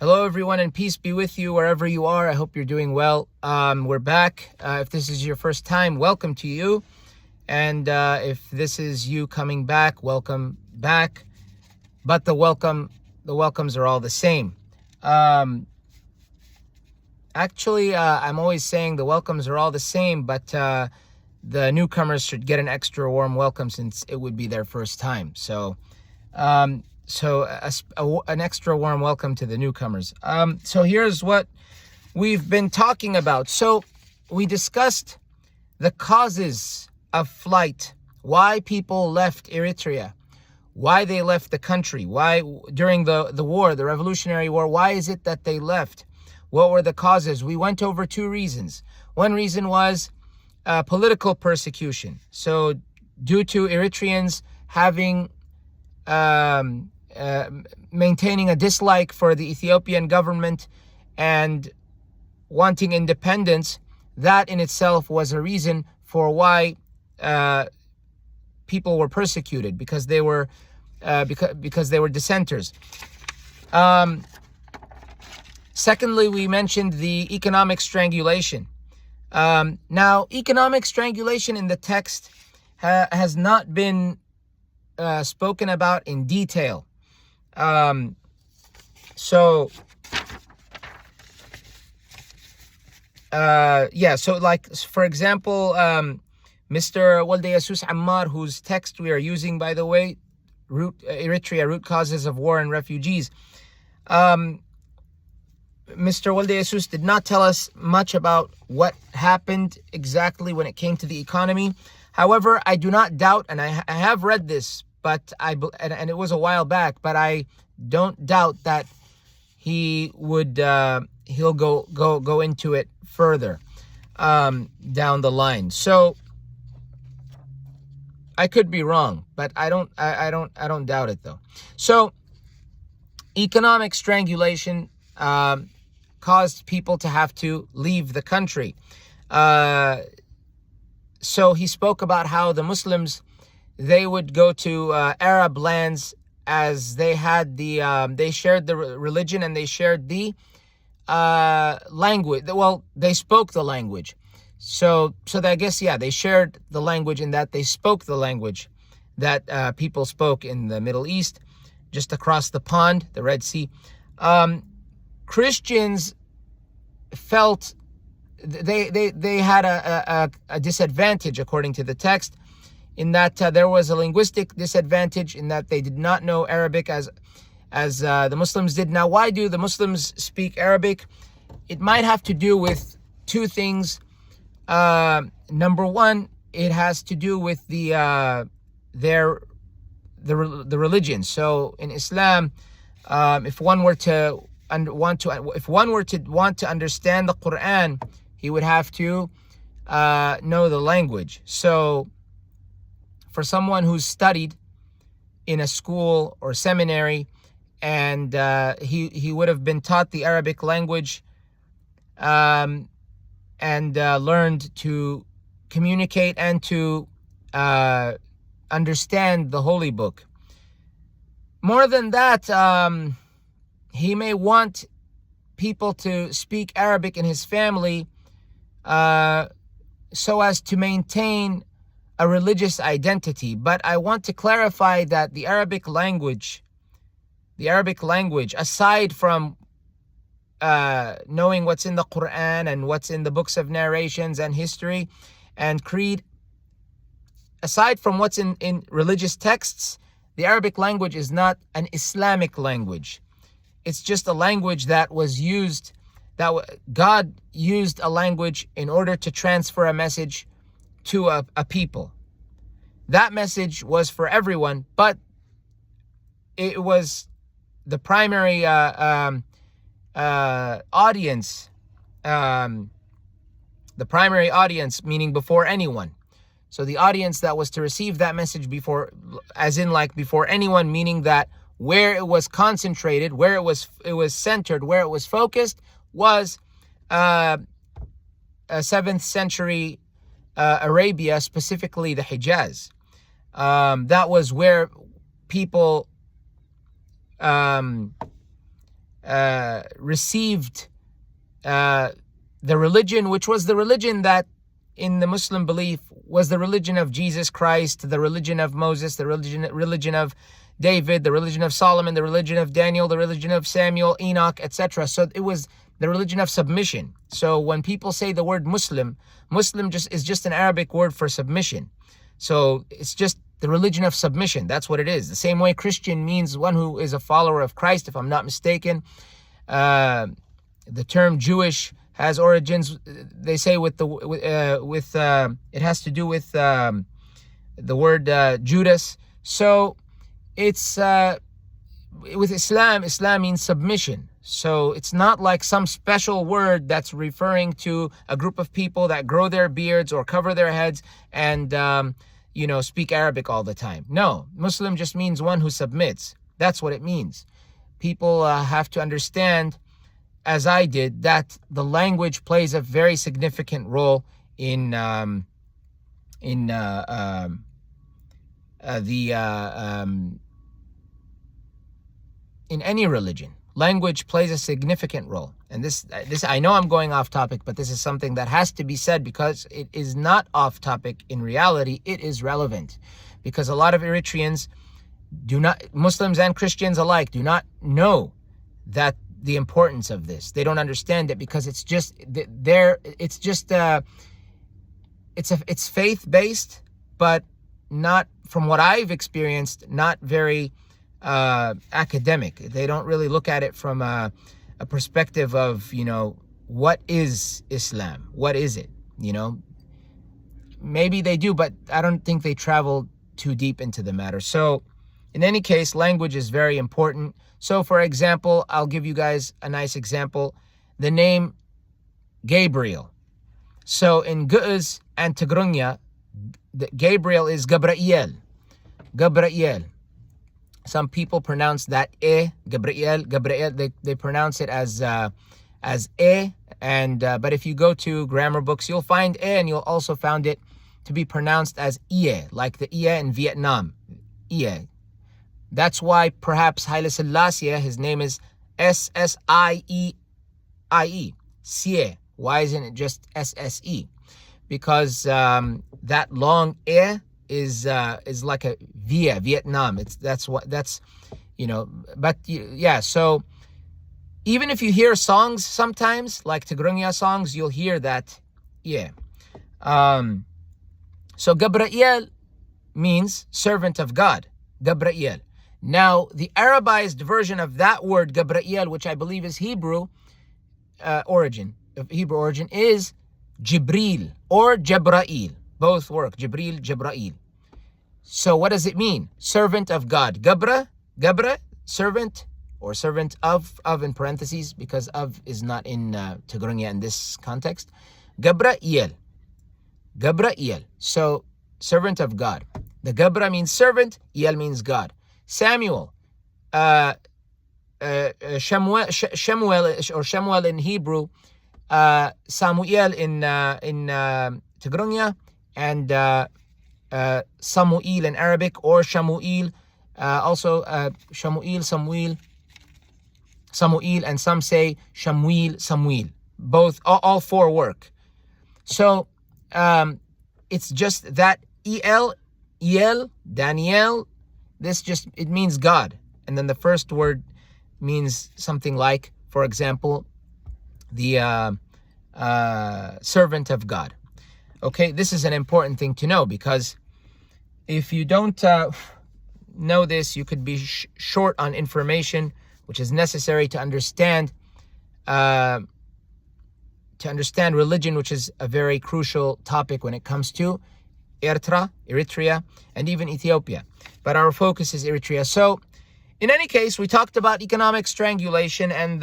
Hello, everyone, and peace be with you wherever you are. I hope you're doing well. We're back. If this is your first time, welcome to you. And if this is you coming back, welcome back. But the welcomes are all the same. I'm always saying the welcomes are all the same, but the newcomers should get an extra warm welcome since it would be their first time. So an extra warm welcome to the newcomers. So here's what we've been talking about. So we discussed the causes of flight, why people left Eritrea, why they left the country, why during the war, the Revolutionary War, why is it that they left? What were the causes? We went over two reasons. One reason was political persecution. So due to Eritreans having maintaining a dislike for the Ethiopian government and wanting independence, that in itself was a reason for why people were persecuted, because they were dissenters. Secondly, we mentioned the economic strangulation. Now, economic strangulation in the text has not been spoken about in detail. So like, for example, Mr. Walde Jesus Ammar, whose text we are using, by the way, Eritrea, Root Causes of War and Refugees. Mr. Walde Jesus did not tell us much about what happened exactly when it came to the economy. However, I do not doubt, and I have read this, but and it was a while back, but I don't doubt that he'll go into it further down the line. So I could be wrong, but I don't doubt it though. So economic strangulation caused people to have to leave the country. So he spoke about how the Muslims, they would go to Arab lands, as they had they shared the religion and they shared the language. Well, they spoke the language. So I guess, they shared the language in that they spoke the language that people spoke in the Middle East, just across the pond, the Red Sea. Christians felt they had a disadvantage, according to the text, in that there was a linguistic disadvantage in that they did not know Arabic as the Muslims did. Now, why do the Muslims speak Arabic? It might have to do with two things. Number one, it has to do with the religion. So in Islam, if one were to want to understand the Quran, he would have to know the language. So for someone who's studied in a school or seminary, and he would have been taught the Arabic language and learned to communicate and to understand the Holy Book. More than that, he may want people to speak Arabic in his family so as to maintain a religious identity. But I want to clarify that the Arabic language, aside from knowing what's in the Quran and what's in the books of narrations and history and creed, aside from what's in religious texts, the Arabic language is not an Islamic language. It's just a language that was used, God used a language in order to transfer a message to a people. That message was for everyone, but it was the primary audience, meaning before anyone. So the audience that was to receive that message before anyone, meaning that where it was concentrated, where it was centered, where it was focused, was a 7th century Arabia, specifically the Hijaz. That was where people received the religion, which was the religion that in the Muslim belief was the religion of Jesus Christ, the religion of Moses, the religion of David, the religion of Solomon, the religion of Daniel, the religion of Samuel, Enoch, etc. So it was the religion of submission. So when people say the word Muslim, Muslim is just an Arabic word for submission. So it's just the religion of submission. That's what it is. The same way Christian means one who is a follower of Christ, if I'm not mistaken. The term Jewish has origins, they say, it has to do with the word Judas. So it's with Islam means submission. So it's not like some special word that's referring to a group of people that grow their beards or cover their heads and speak Arabic all the time. No, Muslim just means one who submits. That's what it means. People have to understand, as I did, that the language plays a very significant role in any religion. Language plays a significant role. And this I know I'm going off topic, but this is something that has to be said because it is not off topic in reality. It is relevant because a lot of Eritreans Muslims and Christians alike, do not know that the importance of this. They don't understand it because it's faith-based, but not, from what I've experienced, not very academic. They don't really look at it from a perspective of, what is Islam? What is it? Maybe they do, but I don't think they travel too deep into the matter. So in any case, language is very important. So for example, I'll give you guys a nice example. The name Gabriel. So in Ge'ez and Tigrinya, Gabriel is Gabriel. Gabriel. Some people pronounce that Gabriel. They pronounce it as and but if you go to grammar books, you'll find and you'll also find it to be pronounced as like the in Vietnam. That's why perhaps Haile Selassie, his name is Ssieie. Sie. Why isn't it just Sse? Because that long is like a Vietnam. So even if you hear songs sometimes, like Tigrinya songs, you'll hear that. So Gabriel means servant of God. Gabriel. Now, the Arabized version of that word, Gabriel, which I believe is Hebrew origin, is Jibril or Jabrail. Both work. Jibril, Jabrail. So what does it mean? Servant of God. Gabra, servant, or servant of in parentheses, because of is not in Tigrinya in this context. Gabriel. So servant of God. The Gabra means servant, Yel means God. Samuel, Shemuel in Hebrew, Samuel in Tigrinya, and Samuel in Arabic, or Shamuel, also Samuel, and some say Samuel. Both, all four work. So it's just that El, Daniel, it means God. And then the first word means something like, for example, the servant of God. Okay, this is an important thing to know, because if you don't know this, you could be short on information, which is necessary to understand religion, which is a very crucial topic when it comes to Eritrea, and even Ethiopia. But our focus is Eritrea. So in any case, we talked about economic strangulation and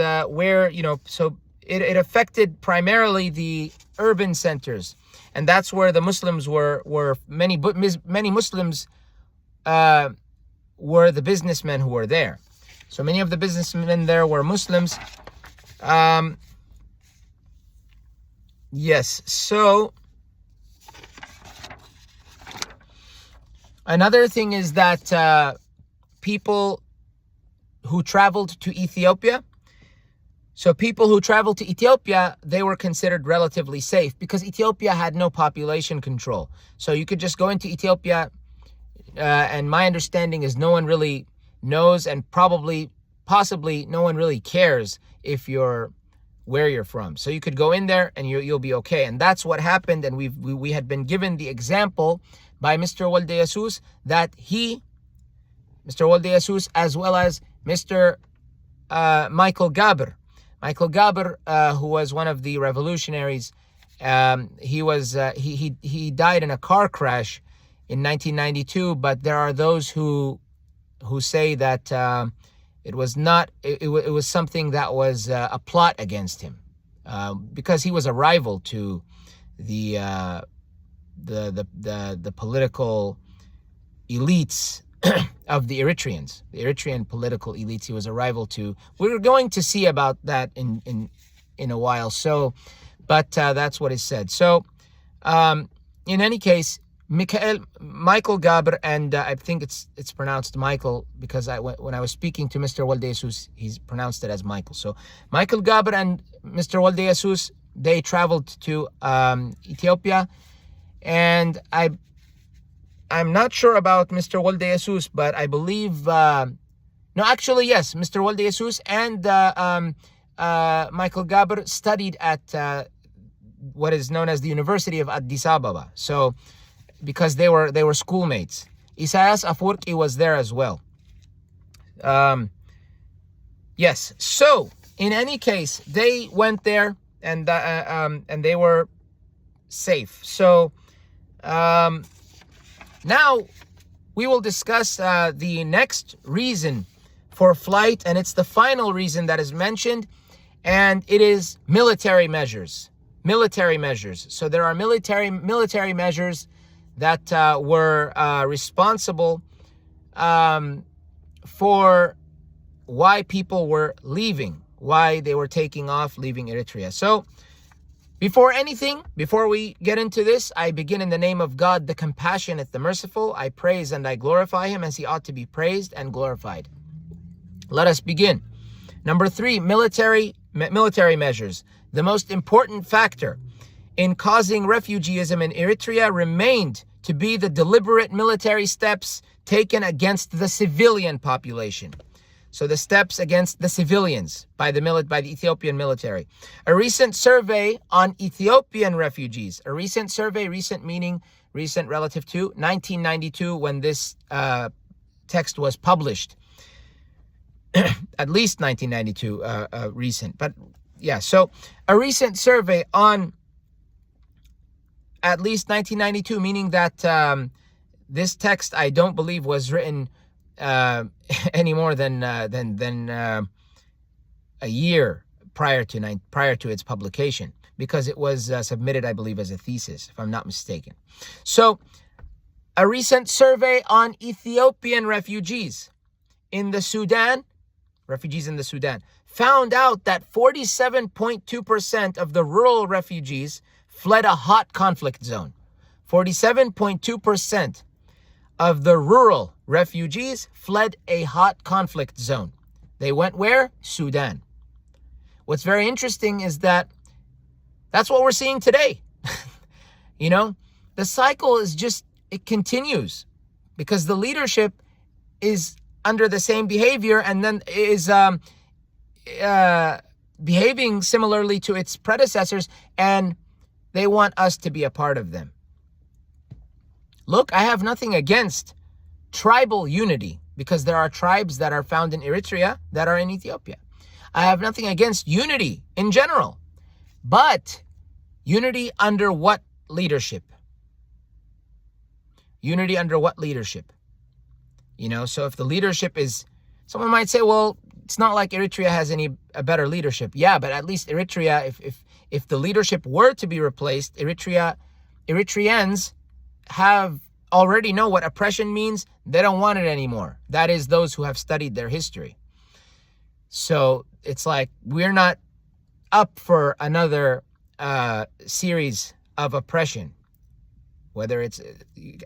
so it affected primarily the urban centers. And that's where the Muslims were many Muslims were the businessmen who were there. So many of the businessmen there were Muslims. Yes, so another thing is that people who traveled to Ethiopia, So people who traveled to Ethiopia, they were considered relatively safe because Ethiopia had no population control. So you could just go into Ethiopia, and my understanding is no one really knows, and possibly no one really cares if you're where you're from. So you could go in there and you'll be okay. And that's what happened. And we had been given the example by Mr. Walde Jesus that Mr. Walde Jesus, as well as Mr. Michael Gaber, who was one of the revolutionaries, he died in a car crash in 1992. But there are those who say that it was not. It was something that was a plot against him, because he was a rival to the political elites of the Eritreans, the Eritrean political elites. He was a rival to. We're going to see about that in a while. So, but that's what is said. So, in any case, Michael Gaber, and I think it's pronounced Michael because when I was speaking to Mr. Walde Jesus, he's pronounced it as Michael. So Michael Gaber and Mr. Walde Jesus, they traveled to Ethiopia, and I'm not sure about Mr. Walde Jesus, but I believe no, actually yes, Mr. Walde Jesus and Michael Gaber studied at what is known as the University of Addis Ababa. So, because they were schoolmates. Isaias Afwerki was there as well. Yes. So in any case, they went there and they were safe. So now we will discuss the next reason for flight, and it's the final reason that is mentioned, and it is military measures. Military measures. So there are military measures that were responsible for why people were leaving, why they were taking off, leaving Eritrea. So before we get into this, I begin in the name of God, the compassionate, the merciful. I praise and I glorify him as he ought to be praised and glorified. Let us begin. Number 3, military measures. The most important factor in causing refugeeism in Eritrea remained to be the deliberate military steps taken against the civilian population. So the steps against the civilians by the Ethiopian military. A recent survey on Ethiopian refugees, recent meaning recent relative to 1992 when this text was published. At least 1992 recent. But yeah, so a recent survey on at least 1992, meaning that this text, I don't believe, was written any more than a year prior to its publication, because it was submitted, I believe, as a thesis, if I'm not mistaken. So, a recent survey on Ethiopian refugees in the Sudan, found out that 47.2% of the rural refugees fled a hot conflict zone. 47.2% of the rural refugees fled a hot conflict zone. They went where? Sudan. What's very interesting is that that's what we're seeing today. The cycle it continues because the leadership is under the same behavior and then is behaving similarly to its predecessors, and they want us to be a part of them. Look, I have nothing against tribal unity because there are tribes that are found in Eritrea that are in Ethiopia. I have nothing against unity in general, but unity under what leadership? Unity under what leadership? So if the leadership is, someone might say, well, it's not like Eritrea has a better leadership. Yeah, but at least Eritrea, if the leadership were to be replaced, Eritreans already know what oppression means. They don't want it anymore. That is those who have studied their history. So it's like we're not up for another series of oppression, whether it's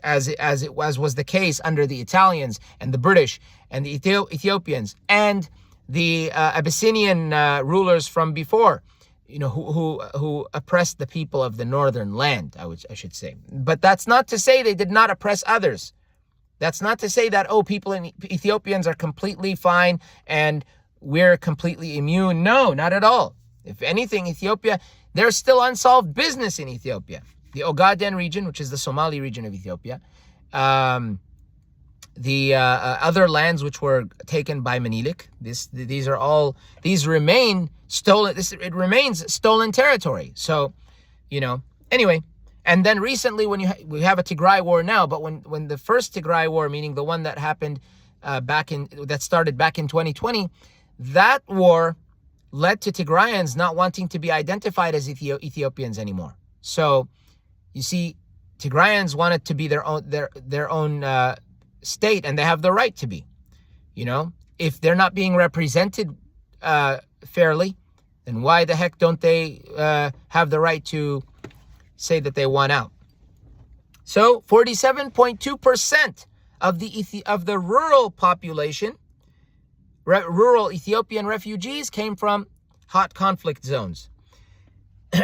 as was the case under the Italians and the British and the Ethiopians and the Abyssinian rulers from before, who oppressed the people of the northern land, I should say. But that's not to say they did not oppress others. That's not to say that, people in Ethiopians are completely fine and we're completely immune. No, not at all. If anything, Ethiopia, there's still unsolved business in Ethiopia. The Ogaden region, which is the Somali region of Ethiopia, the other lands which were taken by Menelik, these remain stolen. It remains stolen territory. So, anyway. And then recently, we have a Tigray war now, but when the first Tigray war, meaning the one that happened that started back in 2020, that war led to Tigrayans not wanting to be identified as Ethiopians anymore. So, you see, Tigrayans wanted to be their own state, and they have the right to be. If they're not being represented fairly, then why the heck don't they have the right to say that they want out? So 47.2% of the rural population, rural Ethiopian refugees, came from hot conflict zones.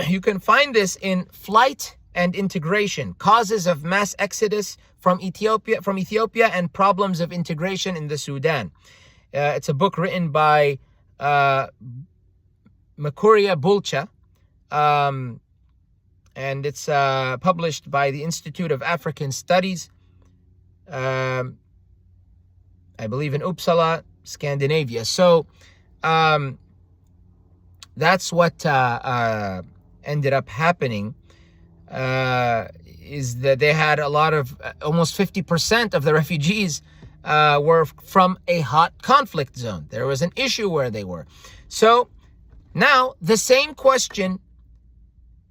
You can find this in Flight and Integration: Causes of Mass Exodus from Ethiopia and Problems of Integration in the Sudan. It's a book written by Makuria Bulcha, and it's published by the Institute of African Studies, I believe in Uppsala, Scandinavia. So that's what ended up happening, is that they had a lot of, almost 50% of the refugees were from a hot conflict zone. There was an issue where they were. So now the same question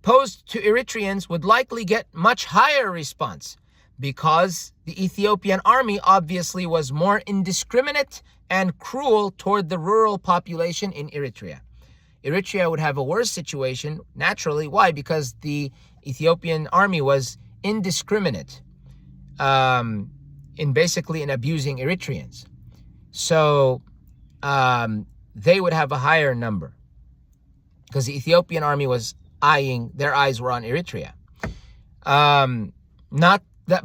posed to Eritreans would likely get much higher response, because the Ethiopian army obviously was more indiscriminate and cruel toward the rural population in Eritrea. Eritrea would have a worse situation, naturally. Why? Because the Ethiopian army was indiscriminate in abusing Eritreans. So they would have a higher number, because the Ethiopian army was their eyes were on Eritrea.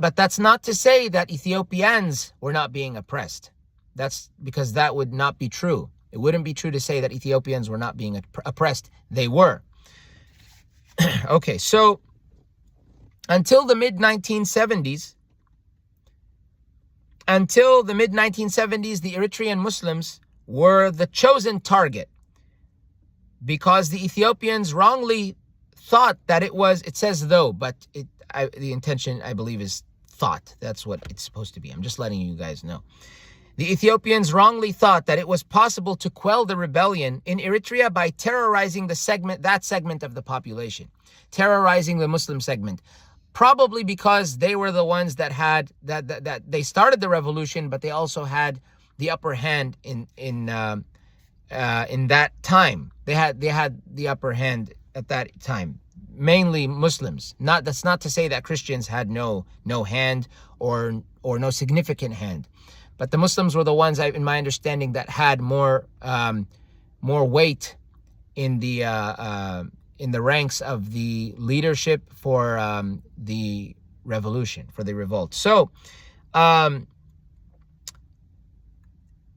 But that's not to say that Ethiopians were not being oppressed. That's because that would not be true. It wouldn't be true to say that Ethiopians were not being oppressed. They were. Okay, so until the mid-1970s, the Eritrean Muslims were the chosen target, because the Ethiopians wrongly thought that it says though, but the intention, I believe, is thought. That's what it's supposed to be. I'm just letting you guys know. The Ethiopians wrongly thought that it was possible to quell the rebellion in Eritrea by terrorizing that segment of the population, terrorizing the Muslim segment, probably because they were the ones that had that they started the revolution, but they also had the upper hand in that time. They had the upper hand at that time, mainly Muslims. That's not to say that Christians had no hand or no significant hand, but the Muslims were the ones, in my understanding, that had more weight in the ranks of the leadership for the revolution, for the revolt. So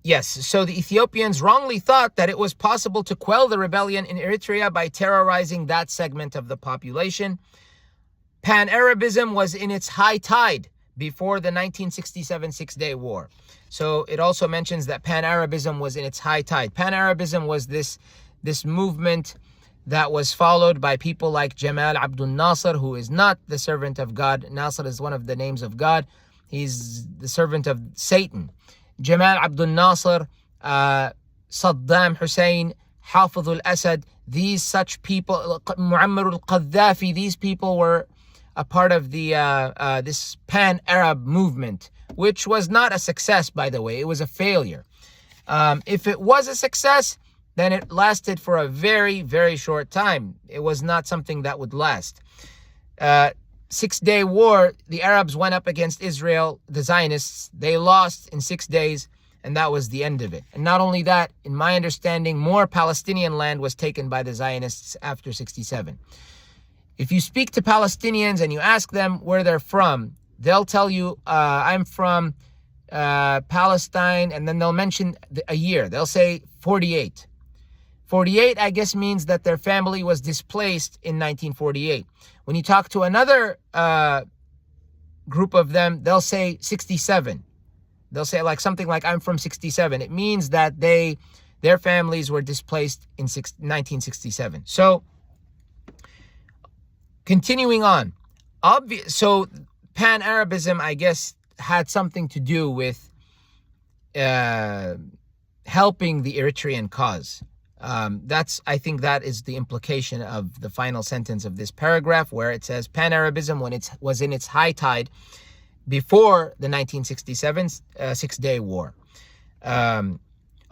yes, so the Ethiopians wrongly thought that it was possible to quell the rebellion in Eritrea by terrorizing that segment of the population. Pan-Arabism was in its high tide before the 1967 Six-Day War. So it also mentions that Pan-Arabism was in its high tide. Pan-Arabism was this movement that was followed by people like Jamal Abdul Nasser, who is not the servant of God. Nasser is one of the names of God. He's the servant of Satan. Jamal Abdul Nasser, Saddam Hussein, Hafez al-Assad, these such people, Muammar al-Qaddafi, these people were a part of the this pan-Arab movement, which was not a success, by the way. It was a failure. If it was a success, then it lasted for a very, very short time. It was not something that would last. Six-Day War, the Arabs went up against Israel, the Zionists. They lost in 6 days. and that was the end of it. And not only that, in my understanding, more Palestinian land was taken by the Zionists after 67. If you speak to Palestinians and you ask them where they're from, they'll tell you, I'm from Palestine, and then they'll mention a year. They'll say 48. 48, I guess, means that their family was displaced in 1948. When you talk to another group of them, they'll say 67. They'll say like something like, I'm from 67. It means that their families were displaced in 1967. So, continuing on. So, Pan-Arabism, I guess, had something to do with helping the Eritrean cause. I think that is the implication of the final sentence of this paragraph, where it says Pan-Arabism, when it was in its high tide before the 1967 Six-Day War.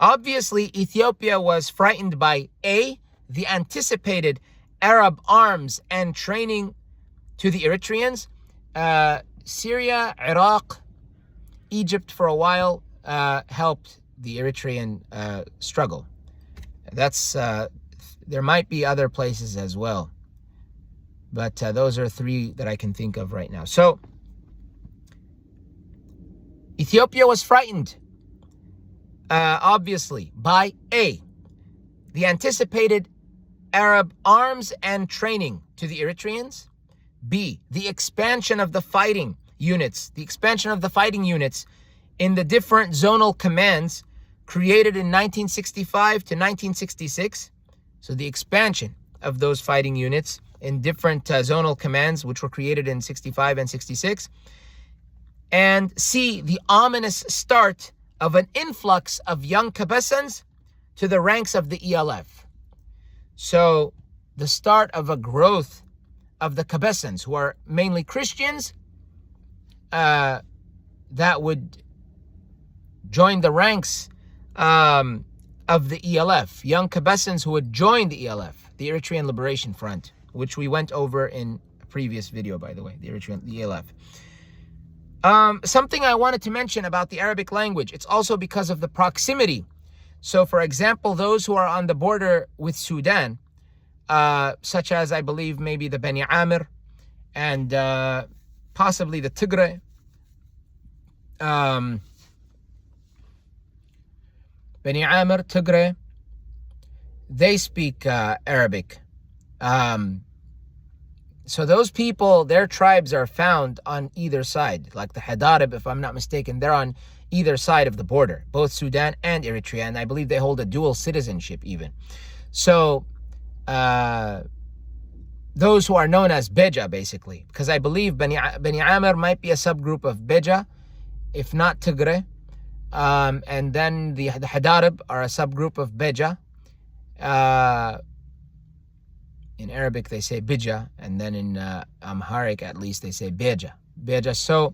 Obviously, Ethiopia was frightened by A, the anticipated Arab arms and training to the Eritreans. Syria, Iraq, Egypt for a while helped the Eritrean struggle. There might be other places as well, but those are three that I can think of right now. So, Ethiopia was frightened, obviously, by A, the anticipated Arab arms and training to the Eritreans. B, the expansion of the fighting units. The expansion of the fighting units in the different zonal commands created in 1965 to 1966. So the expansion of those fighting units in different zonal commands, which were created in 65 and 66. And C, the ominous start of an influx of young Kabessans to the ranks of the ELF. So the start of a growth of the Kabessans, who are mainly Christians, that would join the ranks of the ELF, young Kabessans who would join the ELF, the Eritrean Liberation Front, which we went over in a previous video, by the way, the ELF. Something I wanted to mention about the Arabic language, it's also because of the proximity. So, for example, those who are on the border with Sudan, such as, I believe, maybe the Bani Amir and possibly the Tigray, Bani Amir, Tigray, they speak Arabic. So those people, their tribes are found on either side. Like the Hadarib, if I'm not mistaken, they're on either side of the border, both Sudan and Eritrea, and I believe they hold a dual citizenship even. So those who are known as Beja, basically, because I believe Bani Amir might be a subgroup of Beja, if not Tigray. And then the Hadarib are a subgroup of Beja. In Arabic they say Bija, and then in Amharic at least they say Beja. So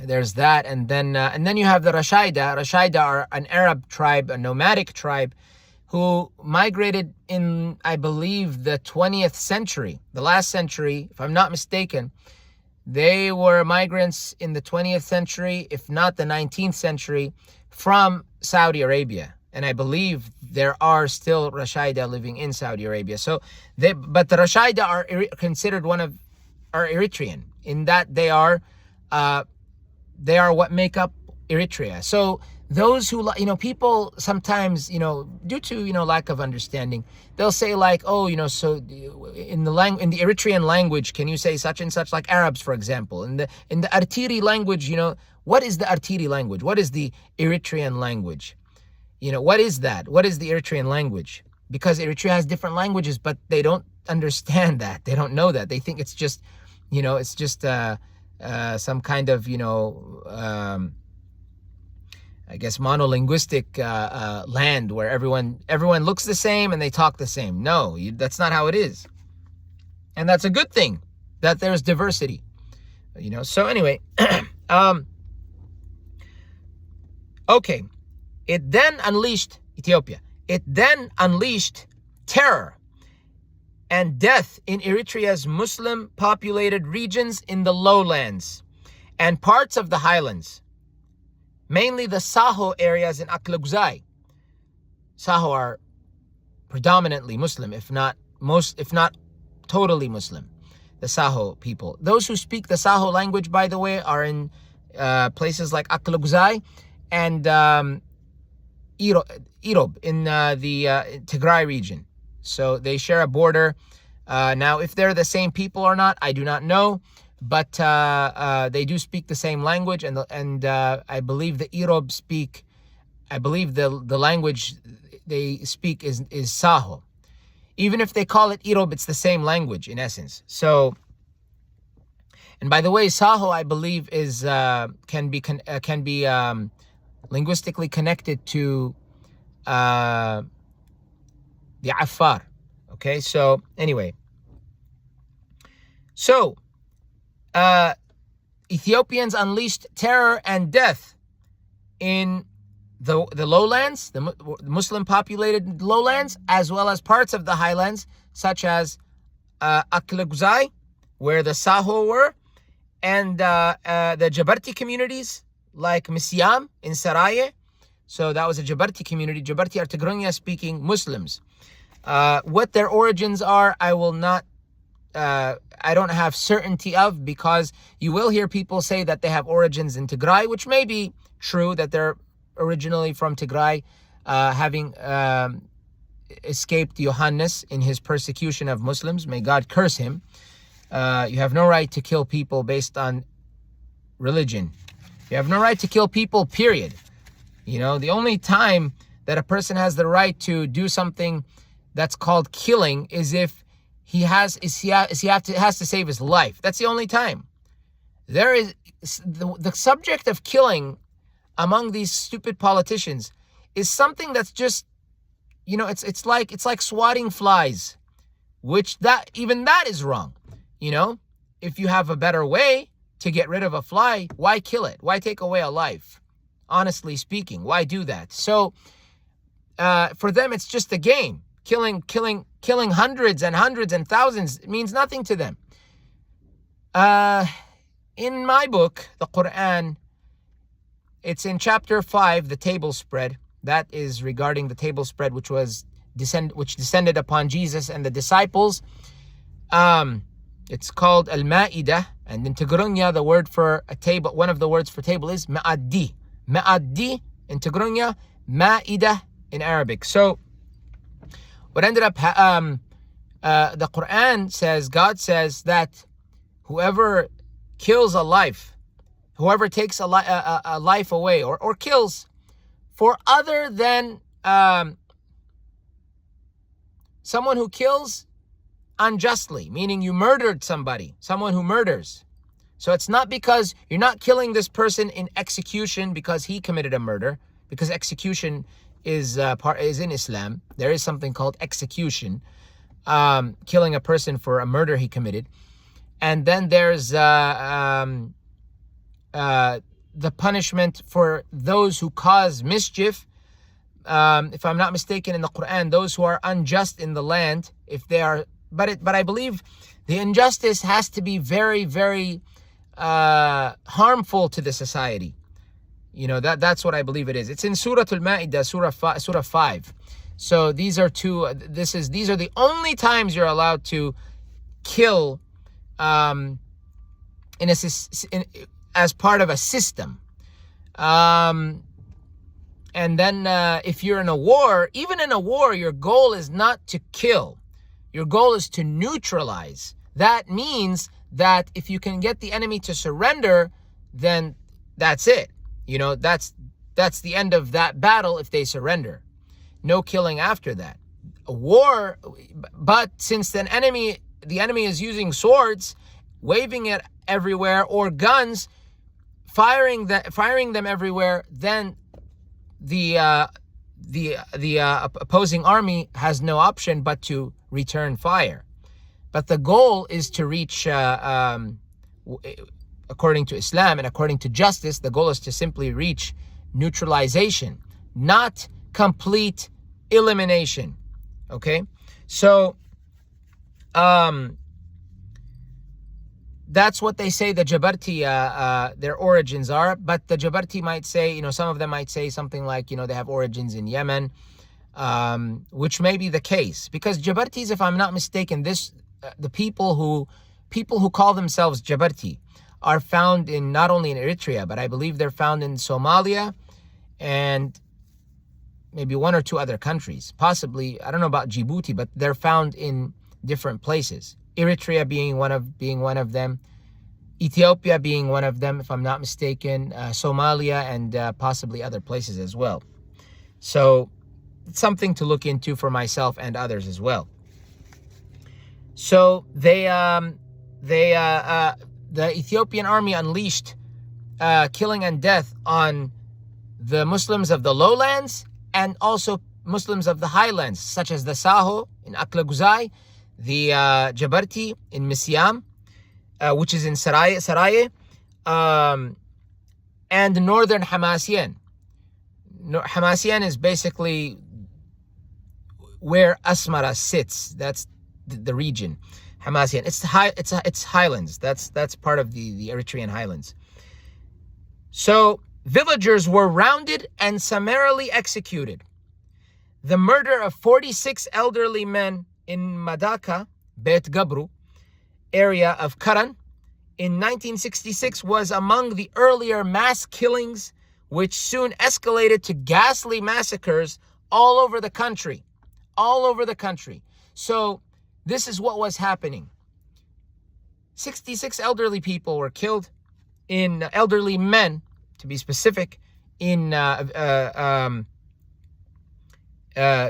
there's that, and then you have the Rashaida. Rashaida are an Arab tribe, a nomadic tribe, who migrated in, I believe, the 20th century, the last century, if I'm not mistaken. They were migrants in the 20th century, if not the 19th century, from Saudi Arabia. And I believe there are still Rashaida living in Saudi Arabia. But the Rashaida are considered are Eritrean, in that they are what make up Eritrea. So those who, people sometimes, due to, lack of understanding, they'll say like, so in the Eritrean language, can you say such and such, like Arabs, for example? In the Artiri language, what is the Artiri language? What is the Eritrean language? What is that? What is the Eritrean language? Because Eritrea has different languages, but they don't understand that. They don't know that. They think it's just, some kind of, I guess, monolinguistic land where everyone looks the same and they talk the same. No, that's not how it is. And that's a good thing, that there's diversity. So anyway, okay. It then unleashed terror and death in Eritrea's Muslim-populated regions in the lowlands and parts of the highlands. mainly the Saho areas in Aklugzai. Saho are predominantly Muslim, if not totally Muslim. The Saho people. Those who speak the Saho language, by the way, are in places like Aklugzai and Irob in the Tigray region. So they share a border. Now, if they're the same people or not, I do not know. But they do speak the same language, and I believe the Irob speak. I believe the language they speak is Saho. Even if they call it Irob, it's the same language in essence. So, and by the way, Saho, I believe, is can be linguistically connected to the Afar. Okay, so anyway, so Ethiopians unleashed terror and death in the lowlands, the Muslim populated lowlands, as well as parts of the highlands, such as Aklugzai, where the Saho were, and the Jabarti communities like Misyam in Saraye. So that was a Jabarti community. Jabarti are Tigrinya speaking Muslims. What their origins are, I don't have certainty of, because you will hear people say that they have origins in Tigray, which may be true, that they're originally from Tigray, having escaped Yohannes in his persecution of Muslims. May God curse him. You have no right to kill people based on religion. You have no right to kill people, period. You know, the only time that a person has the right to do something that's called killing is if he has to save his life. That's the only time. There is the subject of killing among these stupid politicians is something that's just, you know, it's like swatting flies, which even that is wrong. You know, if you have a better way to get rid of a fly, why kill it? Why take away a life? Honestly speaking, why do that? So for them, it's just a game. Killing hundreds and hundreds and thousands means nothing to them. In my book, the Quran, it's in chapter 5, the table spread. That is regarding the table spread which descended upon Jesus and the disciples. It's called Al-Ma'idah, and in Tigrinya, the word for a table, one of the words for table is Ma'addi. Ma'addi in Tigrinya, Ma'idah in Arabic. So what ended up, the Quran says, God says that whoever kills a life, whoever takes a life away or kills for other than someone who kills unjustly, meaning you murdered somebody, someone who murders. So it's not because you're not killing this person in execution because he committed a murder, because execution is in Islam. There is something called execution, killing a person for a murder he committed. And then there's the punishment for those who cause mischief. If I'm not mistaken, in the Quran, those who are unjust in the land, if they are, but I believe the injustice has to be very, very harmful to the society. You know, that's what I believe it is. It's in Surah Al-Ma'idah, Surah 5. So these are the only times you're allowed to kill as part of a system. And then if you're in a war, even in a war, your goal is not to kill. Your goal is to neutralize. That means that if you can get the enemy to surrender, then that's it. You know, that's the end of that battle if they surrender. No killing after that. A war, but since the enemy is using swords, waving it everywhere, or guns, firing them everywhere, then the opposing army has no option but to return fire. But the goal is to reach, according to Islam and according to justice, the goal is to simply reach neutralization, not complete elimination. Okay? So, that's what they say the Jabarti, their origins are. But the Jabarti might say, some of them might say something like, they have origins in Yemen, which may be the case. Because Jabartis, if I'm not mistaken, the people who call themselves Jabarti are found not only in Eritrea, but I believe they're found in Somalia and maybe one or two other countries. Possibly, I don't know about Djibouti, but they're found in different places. Eritrea being one of them, Ethiopia being one of them, if I'm not mistaken, Somalia, and possibly other places as well. So it's something to look into for myself and others as well. So the Ethiopian army unleashed killing and death on the Muslims of the lowlands and also Muslims of the highlands, such as the Saho in Aklaguzai, the Jabarti in Misyam, which is in Saraye, and northern Hamasien. Hamasien is basically where Asmara sits. That's the region. Hamasien. It's highlands. That's part of the Eritrean highlands. So villagers were rounded and summarily executed. The murder of 46 elderly men in Madaka, Bet Gabru, area of Karan, in 1966 was among the earlier mass killings, which soon escalated to ghastly massacres all over the country. All over the country. So this is what was happening. 66 elderly people were killed, elderly men, to be specific,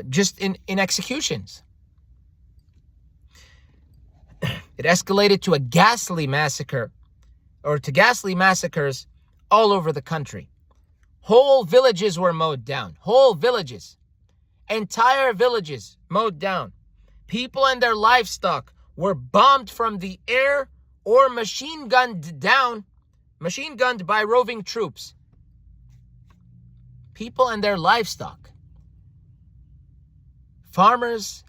just in executions. It escalated to a ghastly massacre, or to ghastly massacres all over the country. Whole villages were mowed down. Whole villages. Entire villages mowed down. People and their livestock were bombed from the air or machine gunned by roving troops. People and their livestock. Farmers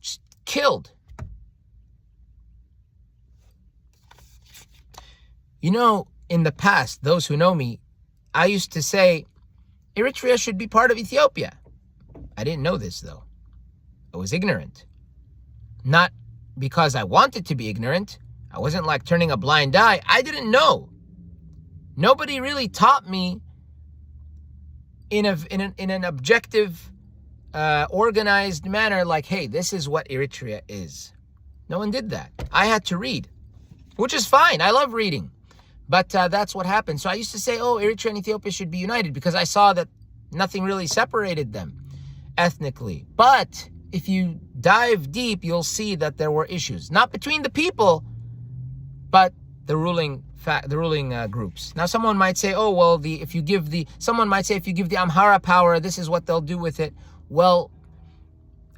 just killed. In the past, those who know me, I used to say Eritrea should be part of Ethiopia. I didn't know this, though. I was ignorant. Not because I wanted to be ignorant. I wasn't like turning a blind eye. I didn't know. Nobody really taught me in an objective, organized manner, like, hey, this is what Eritrea is. No one did that. I had to read, which is fine. I love reading. But that's what happened. So I used to say, Eritrea and Ethiopia should be united, because I saw that nothing really separated them ethnically. But if you dive deep, you'll see that there were issues, not between the people, but the ruling groups. Now, someone might say, if you give the Amhara power, this is what they'll do with it. Well,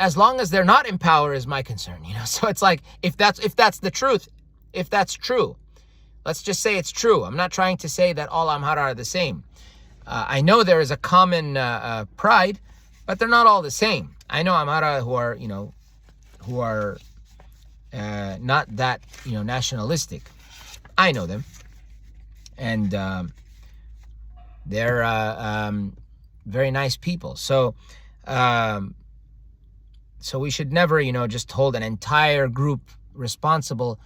as long as they're not in power is my concern, So it's like, if that's the truth, if that's true, let's just say it's true. I'm not trying to say that all Amhara are the same. I know there is a common pride, but they're not all the same. I know Amhara who are not that nationalistic. I know them, and they're very nice people. So we should never just hold an entire group responsible.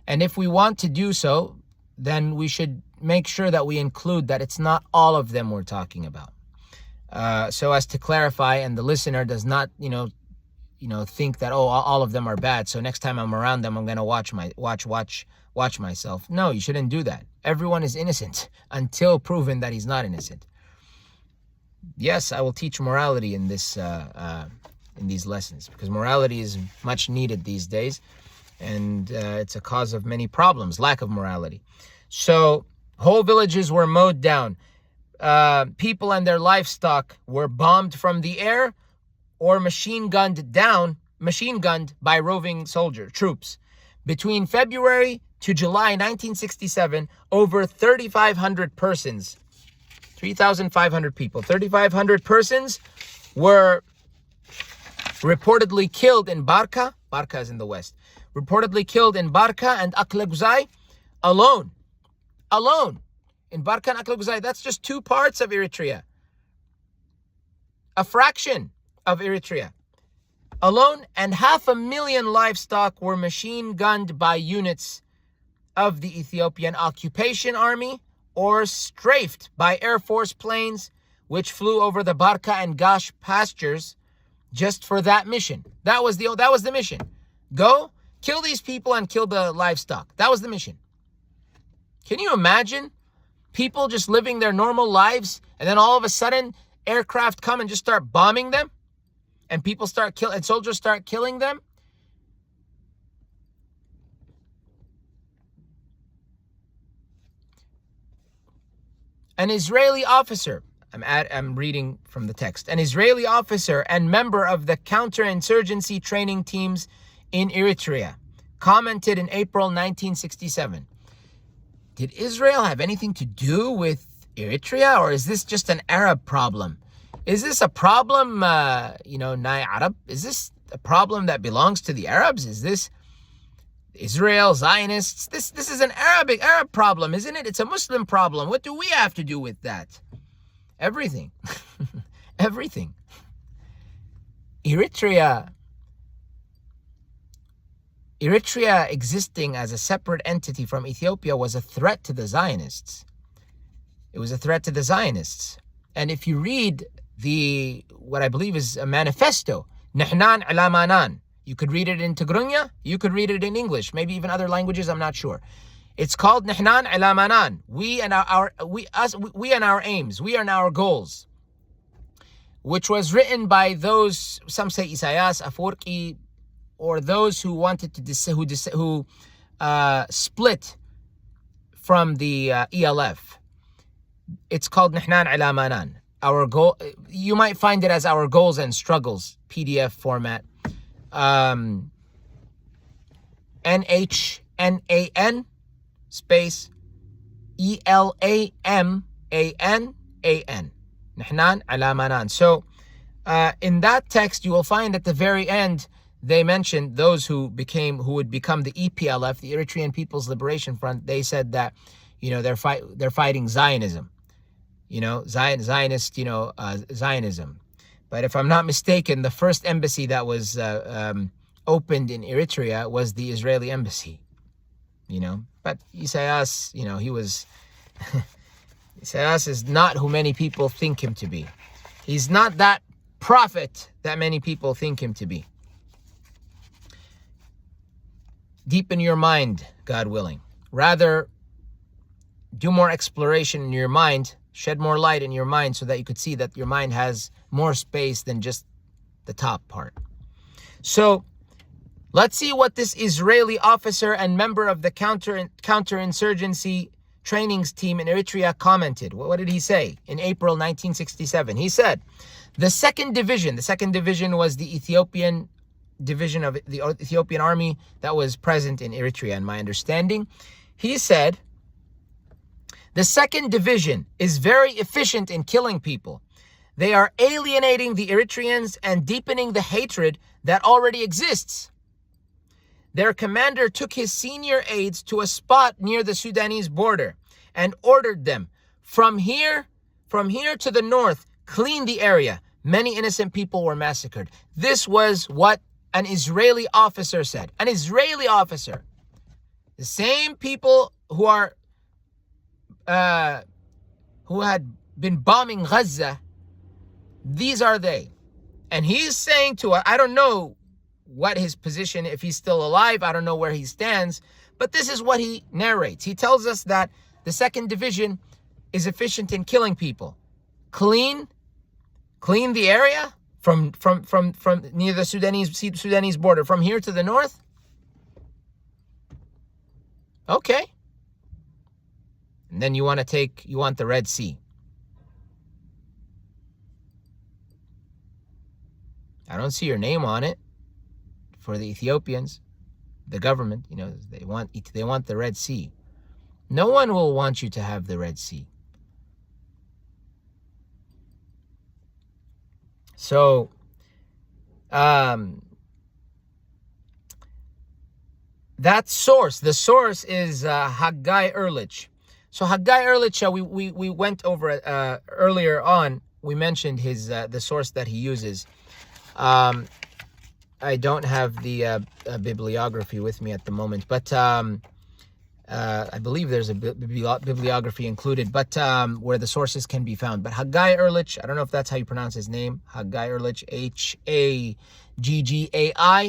And if we want to do so, then we should make sure that we include that it's not all of them we're talking about. So as to clarify, and the listener does not, think that, all of them are bad, so next time I'm around them, I'm going to watch myself. No, you shouldn't do that. Everyone is innocent until proven that he's not innocent. Yes, I will teach morality in these lessons, because morality is much needed these days. And it's a cause of many problems, lack of morality. So whole villages were mowed down. People and their livestock were bombed from the air or machine gunned by roving troops. Between February to July 1967, over 3,500 persons, 3,500 people, 3,500 persons were reportedly killed in Barka is in the west, reportedly killed in Barka and Aklaguzai alone. Alone. In Barka and Aklaguzai, that's just 2 parts of Eritrea. A fraction of Eritrea. Alone, and 500,000 livestock were machine gunned by units of the Ethiopian Occupation Army or strafed by Air Force planes which flew over the Barka and Gash pastures just for that mission. That was the mission. Go, kill these people and kill the livestock. That was the mission. Can you imagine people just living their normal lives and then all of a sudden aircraft come and just start bombing them and people start and soldiers start killing them? An Israeli officer, I'm reading from the text, an Israeli officer and member of the counterinsurgency training teams in Eritrea commented in April 1967. Did Israel have anything to do with Eritrea, or is this just an Arab problem? Is this a problem, Nai Arab? Is this a problem that belongs to the Arabs? Is this Israel, Zionists? This is an Arab problem, isn't it? It's a Muslim problem. What do we have to do with that? Everything. Everything. Eritrea existing as a separate entity from Ethiopia was a threat to the Zionists. It was a threat to the Zionists. And if you read what I believe is a manifesto, Nihnan Alamanan, you could read it in Tigrinya, you could read it in English, maybe even other languages, I'm not sure. It's called Nihnan Alamanan, we and our aims, we and our goals, which was written by those, some say Isaias Afwerki, or those who wanted to split from the ELF. It's called Nihnan Alamanan. Our goal, you might find it as Our Goals and Struggles, PDF format. NHNAN space ELAMANAN. Nihnan Alamanan. So in that text, you will find at the very end, they mentioned those who would become the EPLF, the Eritrean People's Liberation Front. They said that, they're fighting Zionism, Zionist, Zionism. But if I'm not mistaken, the first embassy that was opened in Eritrea was the Israeli embassy, But Isaias, he was, Isaias is not who many people think him to be. He's not that prophet that many people think him to be. Deepen your mind, God willing. Rather, do more exploration in your mind, shed more light in your mind so that you could see that your mind has more space than just the top part. So, let's see what this Israeli officer and member of the counterinsurgency trainings team in Eritrea commented. What did he say in April 1967? He said, the second division was the Ethiopian division of the Ethiopian army that was present in Eritrea, in my understanding. He said, the second division is very efficient in killing people. They are alienating the Eritreans and deepening the hatred that already exists. Their commander took his senior aides to a spot near the Sudanese border and ordered them, from here to the north, clean the area. Many innocent people were massacred. This was what an Israeli officer said. An Israeli officer. The same people who had been bombing Gaza, these are they. And he's saying to us, I don't know what his position, if he's still alive, I don't know where he stands, but this is what he narrates. He tells us that the second division is efficient in killing people. Clean the area from near the Sudanese border, from here to the north. Okay. And then you want the Red Sea. I don't see your name on it. For the Ethiopians, the government, they want the Red Sea. No one will want you to have the Red Sea. So, that source, the source is Haggai Ehrlich. So Haggai Ehrlich, we went over earlier on. We mentioned his the source that he uses. I don't have the bibliography with me at the moment, but I believe there's a bibliography included, but where the sources can be found. But Haggai Ehrlich, I don't know if that's how you pronounce his name. Haggai Ehrlich, Haggai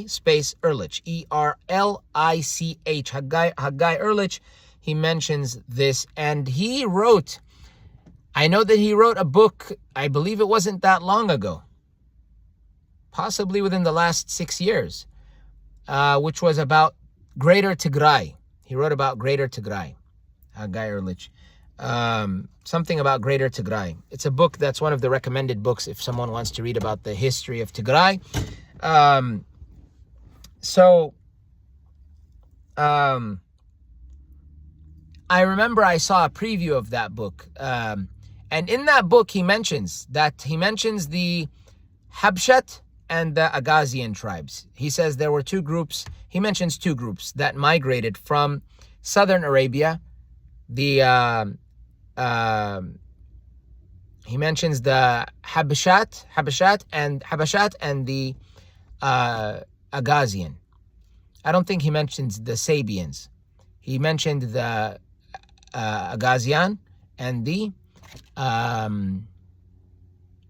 space Ehrlich, Erlich. Haggai Ehrlich. He mentions this, and he wrote. I know that he wrote a book. I believe it wasn't that long ago, possibly within the last 6 years, which was about Greater Tigray. He wrote about Greater Tigray, Haggai Ehrlich. Something about Greater Tigray. It's a book that's one of the recommended books if someone wants to read about the history of Tigray. I remember I saw a preview of that book. And in that book, he mentions the Habshat and the Agazian tribes. He says there were two groups. He mentions two groups that migrated from southern Arabia. He mentions the Habshat and the Agazian. I don't think he mentions the Sabians. He mentioned the Agazian and the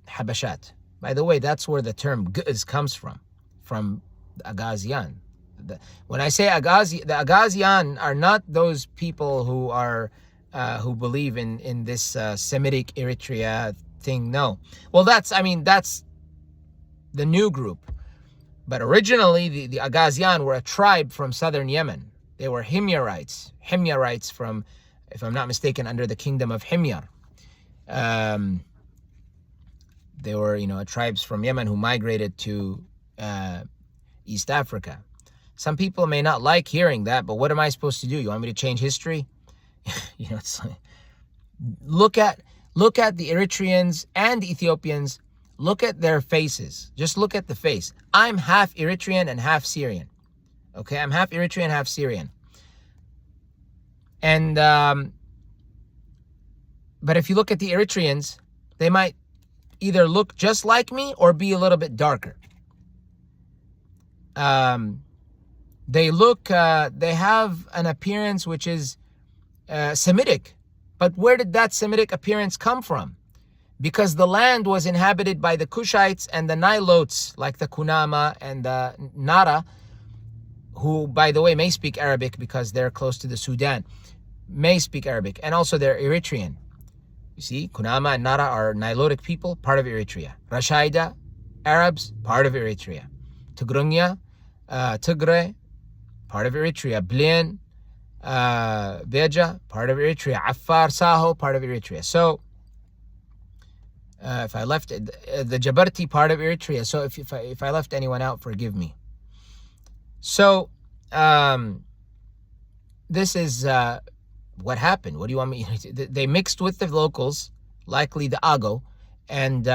Habashat. By the way, that's where the term Guz comes from Agazian. When I say Agazi, the Agazian are not those people who are who believe in this Semitic Eritrea thing. No. Well, that's the new group. But originally, the Agazian were a tribe from southern Yemen. They were Himyarites from, if I'm not mistaken, under the kingdom of Himyar. They were, tribes from Yemen who migrated to East Africa. Some people may not like hearing that, but what am I supposed to do? You want me to change history? It's like, look at the Eritreans and Ethiopians. Look at their faces. Just look at the face. I'm half Eritrean and half Syrian. Okay, I'm half Eritrean, half Syrian. And but if you look at the Eritreans, they might either look just like me or be a little bit darker. They have an appearance which is Semitic. But where did that Semitic appearance come from? Because the land was inhabited by the Cushites and the Nilotes, like the Kunama and the Nara, who, by the way, may speak Arabic because they're close to the Sudan, may speak Arabic, and also they're Eritrean. You see, Kunama and Nara are Nilotic people, part of Eritrea. Rashaida, Arabs, part of Eritrea. Tigrinya, Tigray, part of Eritrea. Blin, Beja, part of Eritrea. Afar, Saho, part of Eritrea. So, if I left the Jabarti, part of Eritrea. So, if I left anyone out, forgive me. So, this is what happened. What do you want me? They mixed with the locals, likely the Ago, and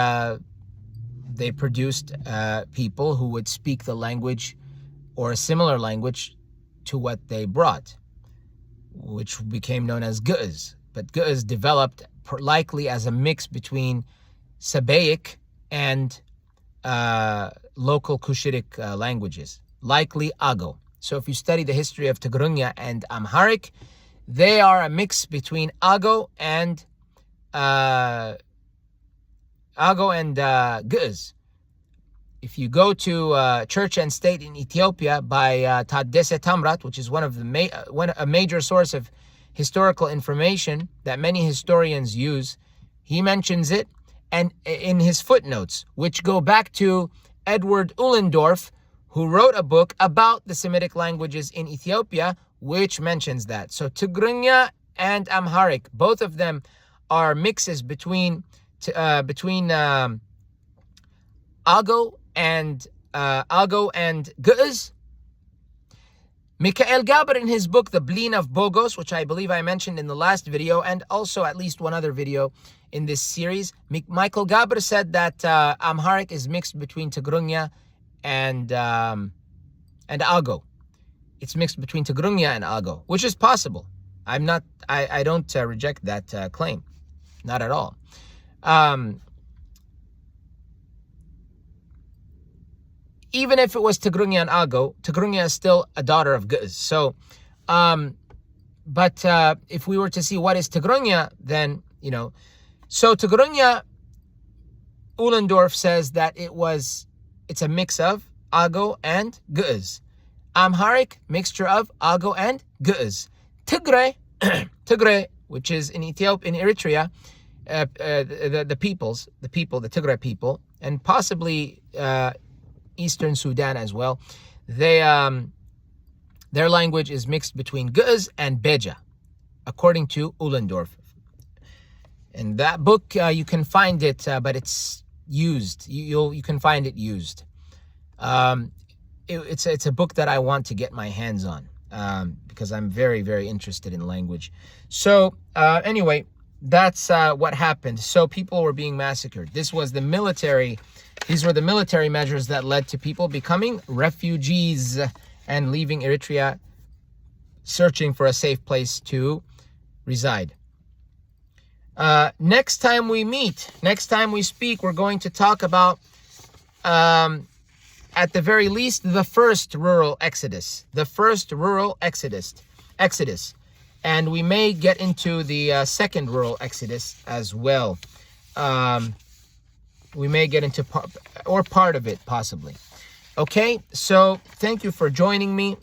they produced people who would speak the language or a similar language to what they brought, which became known as Guz. But Guz developed likely as a mix between Sabaic and local Cushitic languages, likely Ago. So if you study the history of Tigrinya and Amharic, they are a mix between Ago and Guz. If you go to Church and State in Ethiopia by Taddese Tamrat, which is one of the a major source of historical information that many historians use, he mentions it, and in his footnotes, which go back to Edward Ullendorf, who wrote a book about the Semitic languages in Ethiopia, which mentions that. So Tigrinya and Amharic, both of them are mixes between Ago and Guz. Mikhail Gaber, in his book, The Bleen of Bogos, which I believe I mentioned in the last video, and also at least one other video in this series, Michael Gaber said that Amharic is mixed between Tigrinya and Ago. it's mixed between Tigrunya and Ago, which is possible. I don't reject that claim, not at all. Even if it was Tigrunya and Ago, Tigrunya is still a daughter of Guz. So, but if we were to see what is Tigrunya, then, so Tigrunya, Uhlendorf says that it's a mix of Ago and Guz. Amharic, mixture of Ago and Guz. Tigray, Tigray, which is in Ethiopia, in Eritrea, the Tigray people, and possibly Eastern Sudan as well, their language is mixed between Guz and Beja, according to Uhlendorf. In that book, you can find it, but it's used. You can find it used. It's a book that I want to get my hands on because I'm very, very interested in language. So anyway, that's what happened. So people were being massacred. These were the military measures that led to people becoming refugees and leaving Eritrea, searching for a safe place to reside. Next time we speak, we're going to talk about, at the very least, the first rural exodus. And we may get into the second rural exodus as well. We may get into part of it, possibly. Okay, so thank you for joining me.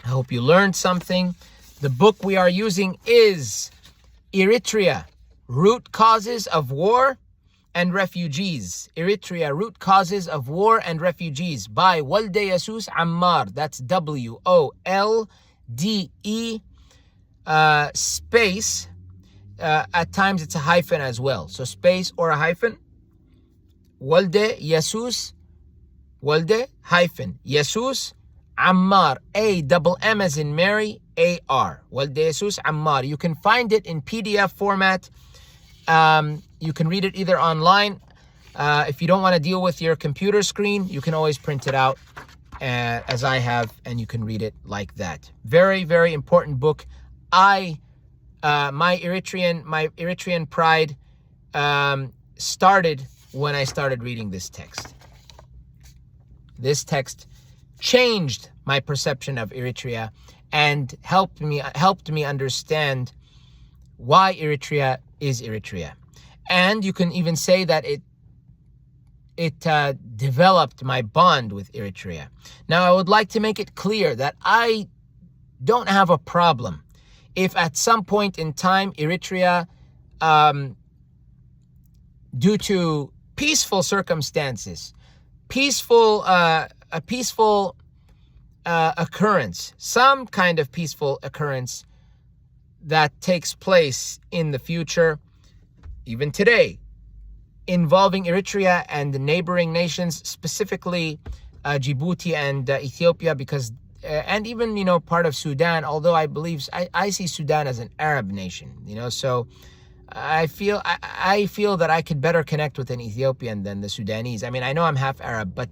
I hope you learned something. The book we are using is Eritrea, Root Causes of War and Refugees. Eritrea, Root Causes of War and Refugees by Walde Jesus Ammar. That's W-O-L-D-E space. At times it's a hyphen as well. So space or a hyphen. Walde Jesus Ammar. A-double-M as in Mary, A-R. Walde Jesus Ammar. You can find it in PDF format. You can read it either online. If you don't want to deal with your computer screen, you can always print it out as I have, and you can read it like that. Very, very important book. My Eritrean pride started when I started reading this text. This text changed my perception of Eritrea and helped me understand why Eritrea is Eritrea. And you can even say that it developed my bond with Eritrea. Now, I would like to make it clear that I don't have a problem if at some point in time Eritrea, due to peaceful circumstances, a peaceful occurrence, some kind of peaceful occurrence that takes place in the future, even today, involving Eritrea and the neighboring nations, specifically Djibouti and Ethiopia, because and even part of Sudan, although I see Sudan as an Arab nation, so I feel that I could better connect with an Ethiopian than the Sudanese. I mean, I know I'm half Arab, but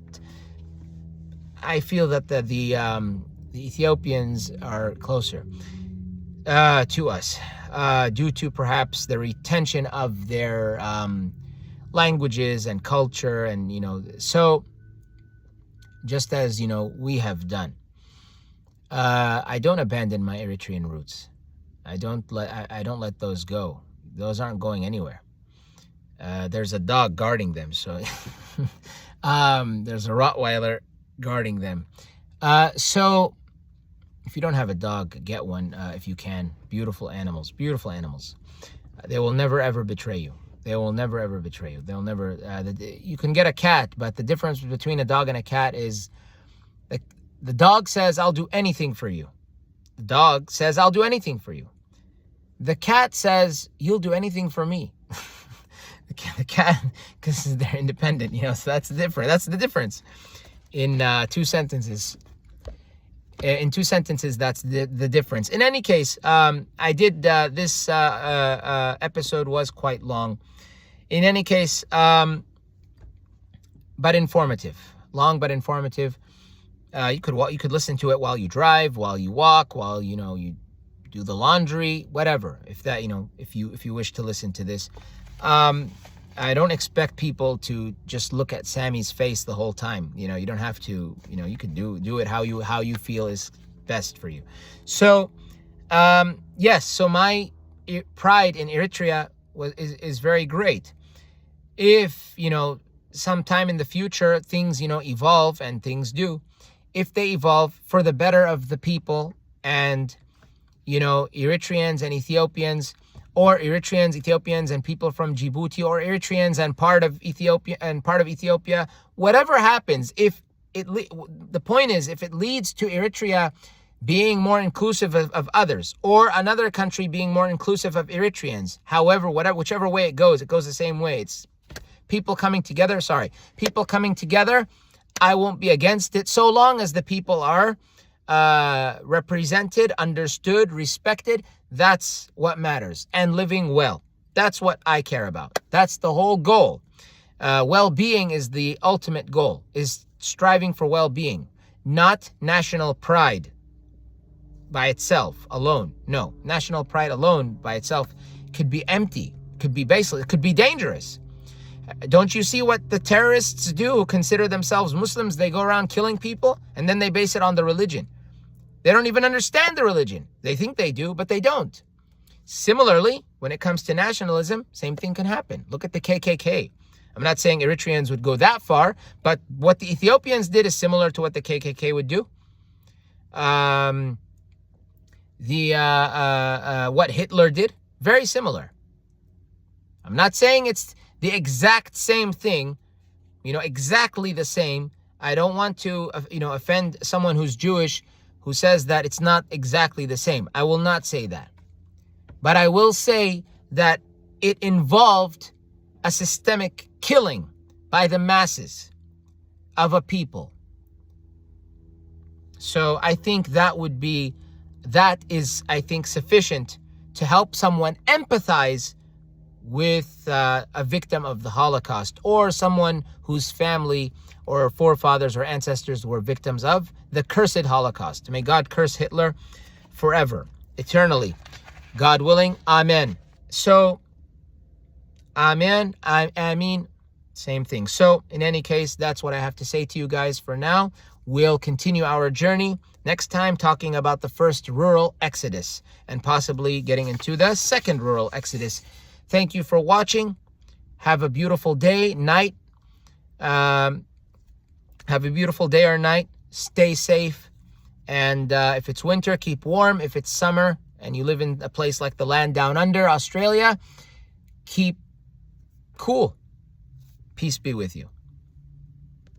I feel that the Ethiopians are closer to us due to perhaps the retention of their languages and culture, and so just as we have done. I don't abandon my Eritrean roots. I don't let those go. Those aren't going anywhere. There's a dog guarding them, so there's a Rottweiler guarding them. So if you don't have a dog, get one if you can. Beautiful animals. They will never ever betray you. They'll never. You can get a cat, but the difference between a dog and a cat is the dog says, "I'll do anything for you." The dog says, "I'll do anything for you." The cat says, "You'll do anything for me." The cat, because they're independent, so that's the difference. In two sentences. That's the difference. In any case, I did, this episode was quite long. In any case, but informative. Long but informative. You could listen to it while you drive, while you walk, while you do the laundry, whatever. If you wish to listen to this, I don't expect people to just look at Sammy's face the whole time. You don't have to. You can do it how you feel is best for you. So, yes. So my pride in Eritrea is very great. If sometime in the future things evolve, and things do, if they evolve for the better of the people, and Eritreans and Ethiopians, or Eritreans, Ethiopians, and people from Djibouti, or Eritreans and part of Ethiopia, whatever happens, the point is, if it leads to Eritrea being more inclusive of others, or another country being more inclusive of Eritreans, whichever way it goes the same way. It's people coming together. I won't be against it, so long as the people are represented, understood, respected. That's what matters. And living well. That's what I care about. That's the whole goal. Well-being is the ultimate goal, is striving for well-being, not national pride by itself alone. No, national pride alone by itself could be empty, could be baseless, it could be dangerous. Don't you see what the terrorists do who consider themselves Muslims? They go around killing people, and then they base it on the religion. They don't even understand the religion. They think they do, but they don't. Similarly, when it comes to nationalism, same thing can happen. Look at the KKK. I'm not saying Eritreans would go that far, but what the Ethiopians did is similar to what the KKK would do. What Hitler did, very similar. I'm not saying it's the exact same thing, exactly the same. I don't want to, offend someone who's Jewish who says that it's not exactly the same. I will not say that. But I will say that it involved a systemic killing by the masses of a people. So I think that is sufficient to help someone empathize with a victim of the Holocaust, or someone whose family or forefathers or ancestors were victims of the cursed Holocaust. May God curse Hitler forever, eternally. God willing, amen. So, amen, I mean, same thing. So, in any case, that's what I have to say to you guys for now. We'll continue our journey next time, talking about the first rural exodus, and possibly getting into the second rural exodus. Thank you for watching. Have a beautiful day, night. Have a beautiful day or night. Stay safe. And if it's winter, keep warm. If it's summer and you live in a place like the land down under, Australia, keep cool. Peace be with you.